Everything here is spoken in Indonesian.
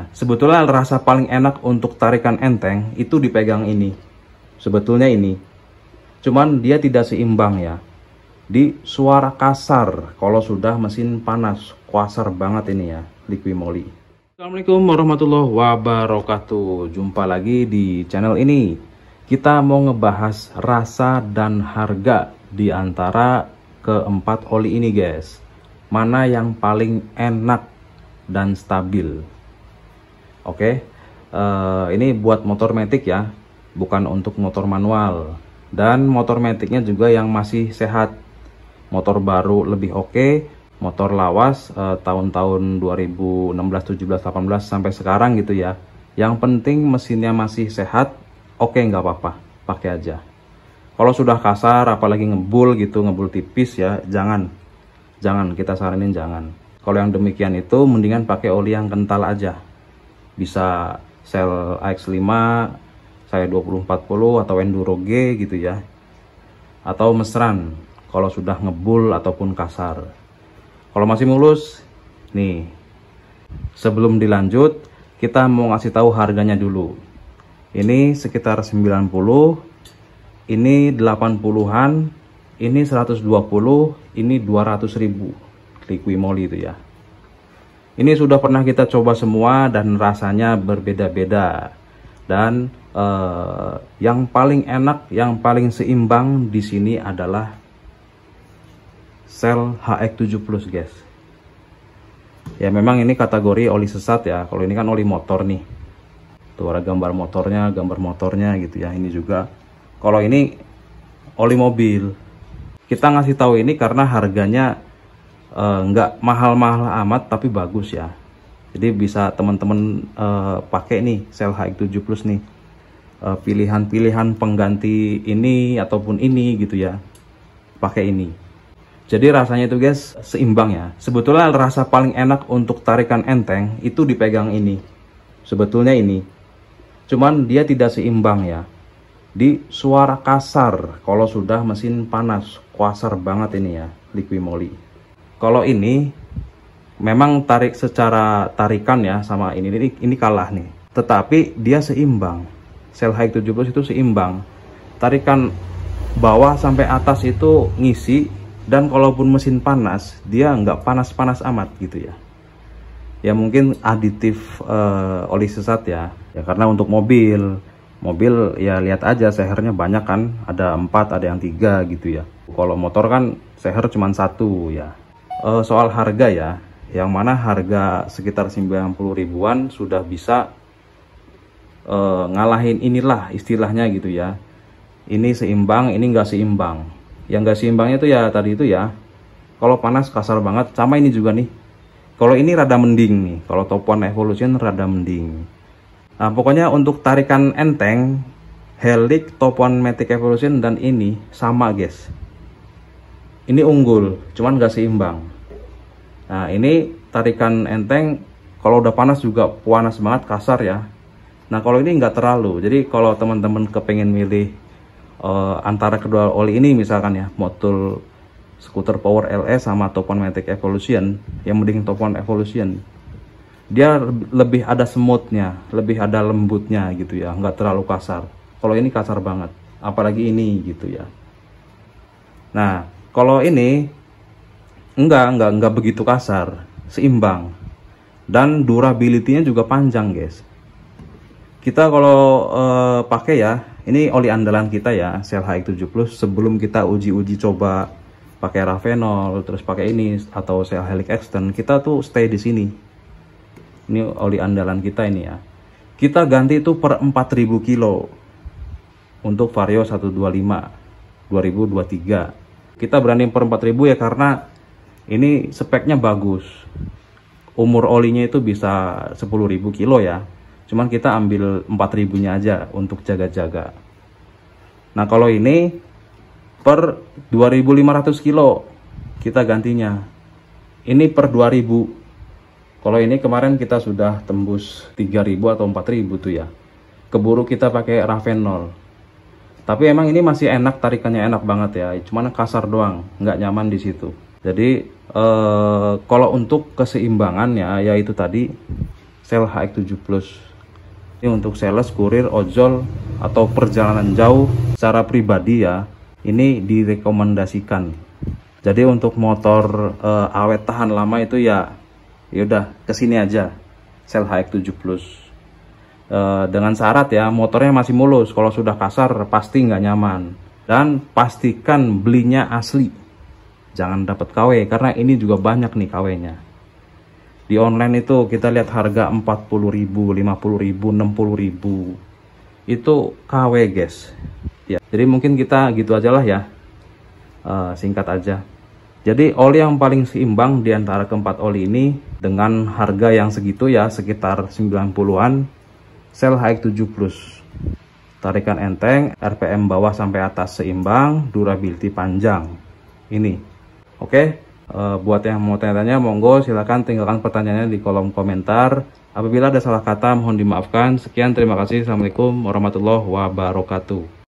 ya, sebetulnya rasa paling enak untuk tarikan enteng itu dipegang ini. Sebetulnya ini. Cuman dia tidak seimbang ya. Di suara kasar kalau sudah mesin panas. Kasar banget ini ya, Liquimoli. Assalamualaikum warahmatullahi wabarakatuh. Jumpa lagi di channel ini. Kita mau ngebahas rasa dan harga di antara keempat oli ini guys. Mana yang paling enak dan stabil. Oke, ini buat motor matic ya, bukan untuk motor manual. Dan motor maticnya juga yang masih sehat. Motor baru lebih oke, motor lawas tahun-tahun 2016, 17, 18 sampai sekarang gitu ya. Yang penting mesinnya masih sehat, oke nggak apa-apa, pakai aja. Kalau sudah kasar, apalagi ngebul gitu, ngebul tipis ya, jangan kita saranin jangan. Kalau yang demikian itu mendingan pakai oli yang kental aja. Bisa Shell AX5, saya 2040 atau Enduro G gitu ya. Atau mesran kalau sudah ngebul ataupun kasar. Kalau masih mulus, nih. Sebelum dilanjut, kita mau ngasih tahu harganya dulu. Ini sekitar 90, ini 80-an, ini 120, ini 200.000. Liquimoli itu ya. Ini sudah pernah kita coba semua dan rasanya berbeda-beda. Dan yang paling enak, yang paling seimbang di sini adalah Shell HX7 Plus guys. Ya memang ini kategori oli sesat ya. Kalau ini kan oli motor nih. Tuh ada gambar motornya gitu ya. Ini juga. Kalau ini oli mobil. Kita ngasih tahu ini karena harganya nggak mahal-mahal amat tapi bagus ya. Jadi bisa teman-teman pakai nih Shell HX7 Plus nih, pilihan-pilihan pengganti ini ataupun ini gitu ya, pakai ini. Jadi rasanya itu guys seimbang ya. Sebetulnya rasa paling enak untuk tarikan enteng itu dipegang ini. Sebetulnya ini. Cuman dia tidak seimbang ya. Di suara kasar kalau sudah mesin panas, kasar banget ini ya Liquimoli. Kalau ini memang tarik secara tarikan ya sama ini kalah nih. Tetapi dia seimbang. Shell HX7 Plus itu seimbang. Tarikan bawah sampai atas itu ngisi, dan kalaupun mesin panas dia nggak panas-panas amat gitu ya. Ya mungkin aditif oli sesat ya. Ya karena untuk mobil ya lihat aja sehernya banyak kan, ada 4, ada yang 3 gitu ya. Kalau motor kan seher cuma 1 ya. Soal harga ya, yang mana harga sekitar 90 ribuan sudah bisa ngalahin inilah istilahnya gitu ya. Ini seimbang, ini nggak seimbang. Yang nggak seimbangnya itu ya tadi itu ya, kalau panas kasar banget. Sama ini juga nih, kalau ini rada mending nih, kalau Top One Evolution rada mending. Nah pokoknya untuk tarikan enteng, Helix, Top One Matic Evolution dan ini sama guys. Ini unggul, cuman nggak seimbang. Nah ini tarikan enteng, kalau udah panas juga panas banget, kasar ya. Nah kalau ini nggak terlalu. Jadi kalau teman-teman kepengen milih antara kedua oli ini misalkan ya, Motul Scooter Power LS sama Top One Matic Evolution, yang mending Top One Evolution. Dia lebih ada smoothnya, lebih ada lembutnya gitu ya, nggak terlalu kasar. Kalau ini kasar banget, apalagi ini gitu ya. Nah kalau ini enggak begitu kasar, seimbang. Dan durability-nya juga panjang guys. Kita kalau pakai ya, ini oli andalan kita ya, Shell HX7 Plus. Sebelum kita uji coba pakai Ravenol, terus pakai ini atau Shell Helix Extend, kita tuh stay di sini. Ini oli andalan kita ini ya. Kita ganti itu per 4000 kilo untuk Vario 125 2023. Kita berani per 4000 ya karena ini speknya bagus. Umur olinya itu bisa 10.000 kilo ya. Cuman kita ambil 4.000 nya aja untuk jaga-jaga. Nah kalau ini per 2.500 kilo kita gantinya. Ini per 2.000. Kalau ini kemarin kita sudah tembus 3.000 atau 4.000 tuh ya. Keburu kita pakai Ravenol. Tapi emang ini masih enak, tarikannya enak banget ya. Cuman kasar doang, nggak nyaman di situ. Jadi kalau untuk keseimbangannya ya itu tadi Shell HX7 Plus. Ini untuk sales, kurir, ojol, atau perjalanan jauh secara pribadi ya, ini direkomendasikan. Jadi untuk motor awet tahan lama itu ya udah kesini aja, Shell HX7 Plus. Dengan syarat ya, motornya masih mulus. Kalau sudah kasar pasti nggak nyaman. Dan pastikan belinya asli, jangan dapat KW, karena ini juga banyak nih KW-nya. Di online itu kita lihat harga 40.000, 50.000, 60.000. Itu KW guys. Ya, jadi mungkin kita gitu aja lah ya. Singkat aja. Jadi oli yang paling seimbang di antara keempat oli ini dengan harga yang segitu ya, sekitar 90-an, Shell HX7 Plus. Tarikan enteng, RPM bawah sampai atas seimbang, durability panjang. Ini. Oke. Buat yang mau tanya-tanya, monggo silahkan tinggalkan pertanyaannya di kolom komentar. Apabila ada salah kata mohon dimaafkan. Sekian, terima kasih. Assalamualaikum warahmatullahi wabarakatuh.